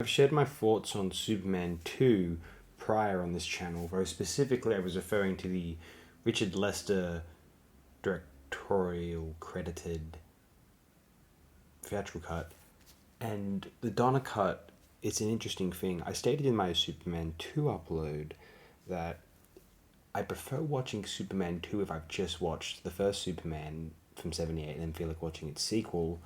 I've shared my thoughts on Superman 2 prior on this channel, very specifically I was referring to the Richard Lester directorial credited theatrical cut. And the Donner cut, it's an interesting thing. I stated in my Superman 2 upload that I prefer watching Superman 2 if I've just watched the first Superman from 78 and then feel like watching its sequel.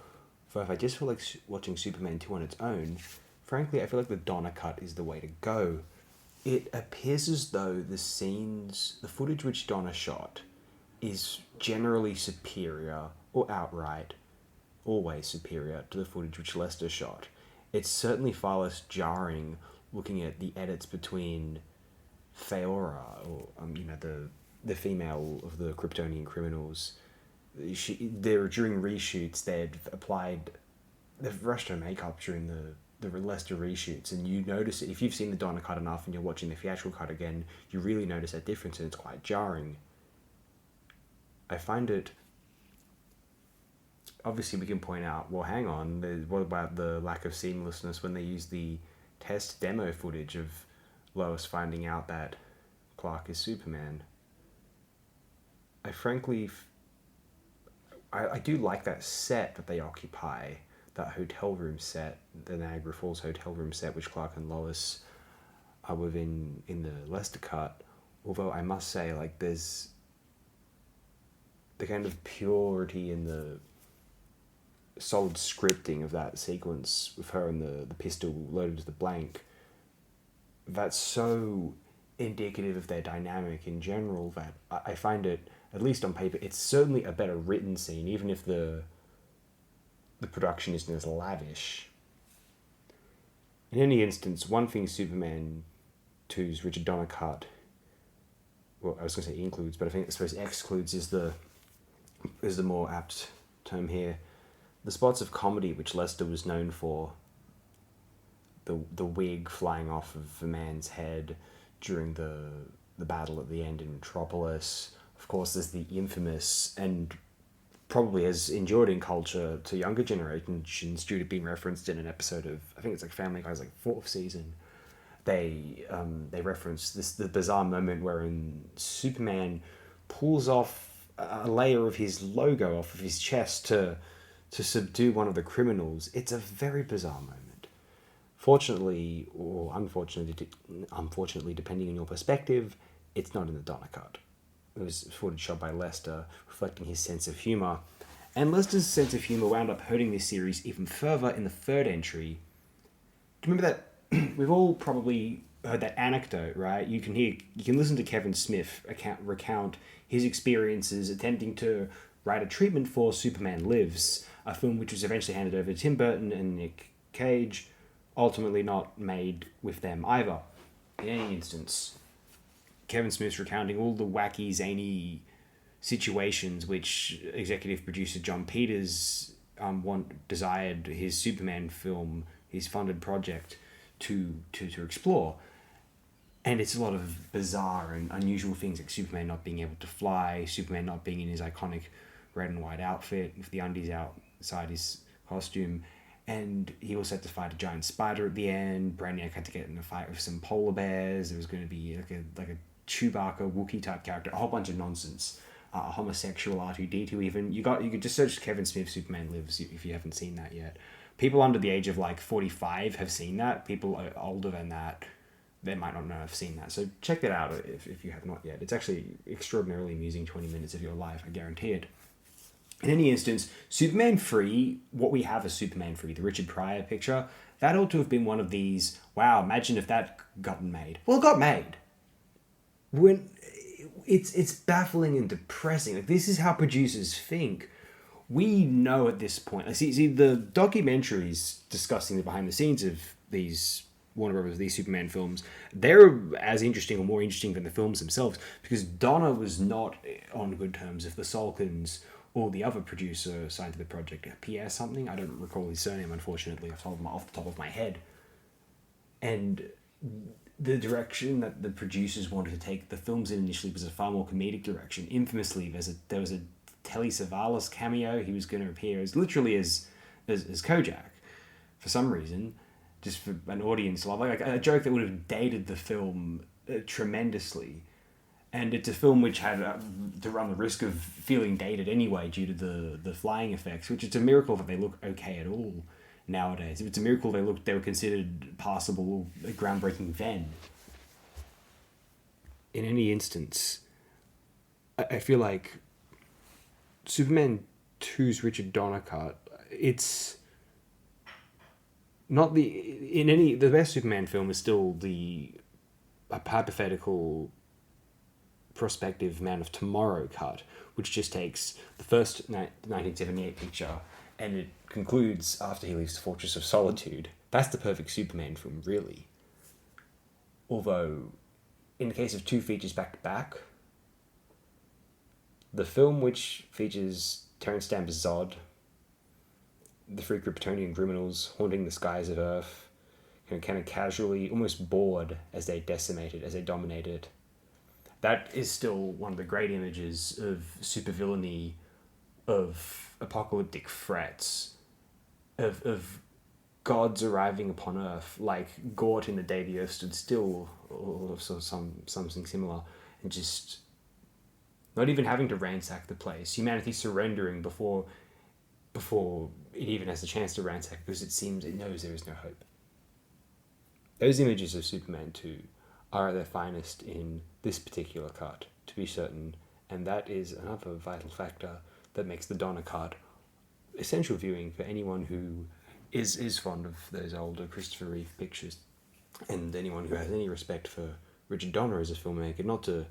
For if I just feel like watching Superman 2 on its own, frankly, I feel like the Donner cut is the way to go. It appears as though the footage which Donner shot, is generally superior, or outright, always superior to the footage which Lester shot. It's certainly far less jarring looking at the edits between Feora, or the female of the Kryptonian criminals. During reshoots they've rushed her makeup during the Lester reshoots, and you notice it. If you've seen the Donner cut enough and you're watching the theatrical cut again, you really notice that difference, and it's quite jarring. I find it... Obviously, we can point out, well, hang on, what about the lack of seamlessness when they use the test demo footage of Lois finding out that Clark is Superman? I frankly... I do like that set that they occupy, that hotel room set, the Niagara Falls hotel room set, which Clark and Lois are within in the Lester cut. Although I must say, like, there's the kind of purity in the solid scripting of that sequence with her and the pistol loaded to the blank. That's so indicative of their dynamic in general that I find it, at least on paper, it's certainly a better written scene, even if the production isn't as lavish. In any instance, one thing Superman 2's Richard Donner cut, well, I was going to say includes, but I suppose excludes is the more apt term here. The spots of comedy which Lester was known for, the wig flying off of the man's head during the battle at the end in Metropolis. Of course, there's the infamous, and probably as endured in culture to younger generations due to being referenced in an episode of, I think it's like Family Guy's like 4th season. They reference the bizarre moment wherein Superman pulls off a layer of his logo off of his chest to subdue one of the criminals. It's a very bizarre moment. Fortunately, or unfortunately, depending on your perspective, it's not in the Donner cut. It was footage shot by Lester, reflecting his sense of humour. And Lester's sense of humour wound up hurting this series even further in the third entry. Do you remember that? We've all probably heard that anecdote, right? You can listen to Kevin Smith recount his experiences attempting to write a treatment for Superman Lives, a film which was eventually handed over to Tim Burton and Nick Cage, ultimately not made with them either. In any instance, Kevin Smith's recounting all the wacky, zany situations which executive producer John Peters desired his Superman film, his funded project, to explore. And it's a lot of bizarre and unusual things, like Superman not being able to fly, Superman not being in his iconic red and white outfit with the undies outside his costume. And he also had to fight a giant spider at the end. Brainiac had to get in a fight with some polar bears. There was going to be like a Chewbacca Wookiee type character, a whole bunch of nonsense. A homosexual R2-D2 even. You could just search Kevin Smith Superman Lives if you haven't seen that yet. People under the age of like 45 have seen that. People older than that, they might not know have seen that. So check that out if you have not yet. It's actually extraordinarily amusing 20 minutes of your life, I guarantee it. In any instance, Superman 3, what we have as Superman 3, the Richard Pryor picture, that ought to have been one of these, wow, imagine if that gotten made. Well, it got made. When it's baffling and depressing. Like, this is how producers think. We know at this point. See, the documentaries discussing the behind the scenes of these Warner Brothers, these Superman films, they're as interesting or more interesting than the films themselves, because Donner was not on good terms with the Salkins or the other producer assigned to the project, Pierre something. I don't recall his surname, unfortunately. I've told him off the top of my head. And the direction that the producers wanted to take the films in initially was a far more comedic direction. Infamously, there was a Telly Savalas cameo. He was going to appear as literally as Kojak for some reason. just for an audience, like a joke that would have dated the film tremendously. And it's a film which had to run the risk of feeling dated anyway due to the flying effects, which it's a miracle that they look okay at all nowadays. If it's a miracle they were considered passable, groundbreaking then. In any instance, I feel like Superman 2's Richard Donner cut, it's not the best Superman film is still the hypothetical prospective Man of Tomorrow cut, which just takes the first 1978 picture and it concludes after he leaves the Fortress of Solitude. That's the perfect Superman film, really. Although, in the case of two features back to back, the film which features Terence Stamp's Zod, the three Kryptonian criminals haunting the skies of Earth, kind of casually, almost bored as they decimate it, as they dominate it. That is still one of the great images of supervillainy, of apocalyptic threats, of gods arriving upon Earth, like Gort in The Day the Earth Stood Still, or something similar, and just not even having to ransack the place. Humanity surrendering before it even has the chance to ransack, because it knows there is no hope. Those images of Superman 2 are at their finest in this particular cut, to be certain, and that is another vital factor that makes the Donner cut essential viewing for anyone who is fond of those older Christopher Reeve pictures, and anyone who has any respect for Richard Donner as a filmmaker. Not to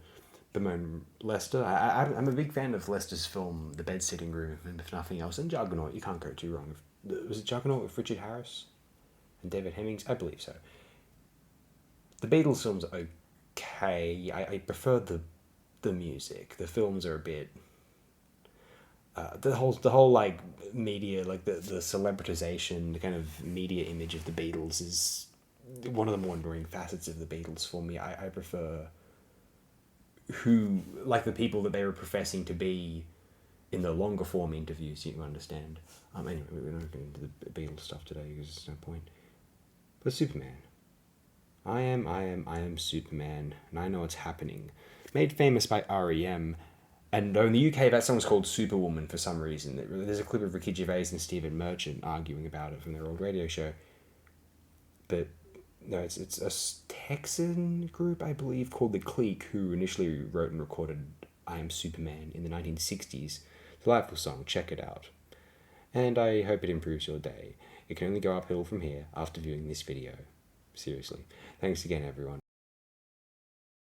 bemoan Lester, I'm a big fan of Lester's film The Bed-Sitting Room, and if nothing else, and Juggernaut. You can't go too wrong. Was it Juggernaut with Richard Harris and David Hemmings? I believe so. The Beatles films are okay. I prefer the music. The films are a bit. The whole like media, like the celebritization, the kind of media image of the Beatles is one of the more enduring facets of the Beatles for me. I prefer who, like the people that they were professing to be in the longer form interviews, you understand. Anyway, we're not getting into the Beatles stuff today because there's no point. But Superman. I am Superman, and I know what's happening. Made famous by R.E.M., and in the UK that song's called Superwoman for some reason. There's a clip of Ricky Gervais and Stephen Merchant arguing about it from their old radio show. But no, it's a Texan group, I believe, called The Clique, who initially wrote and recorded I Am Superman in the 1960s. Delightful song, check it out. And I hope it improves your day. It can only go uphill from here after viewing this video. Seriously. Thanks again, everyone.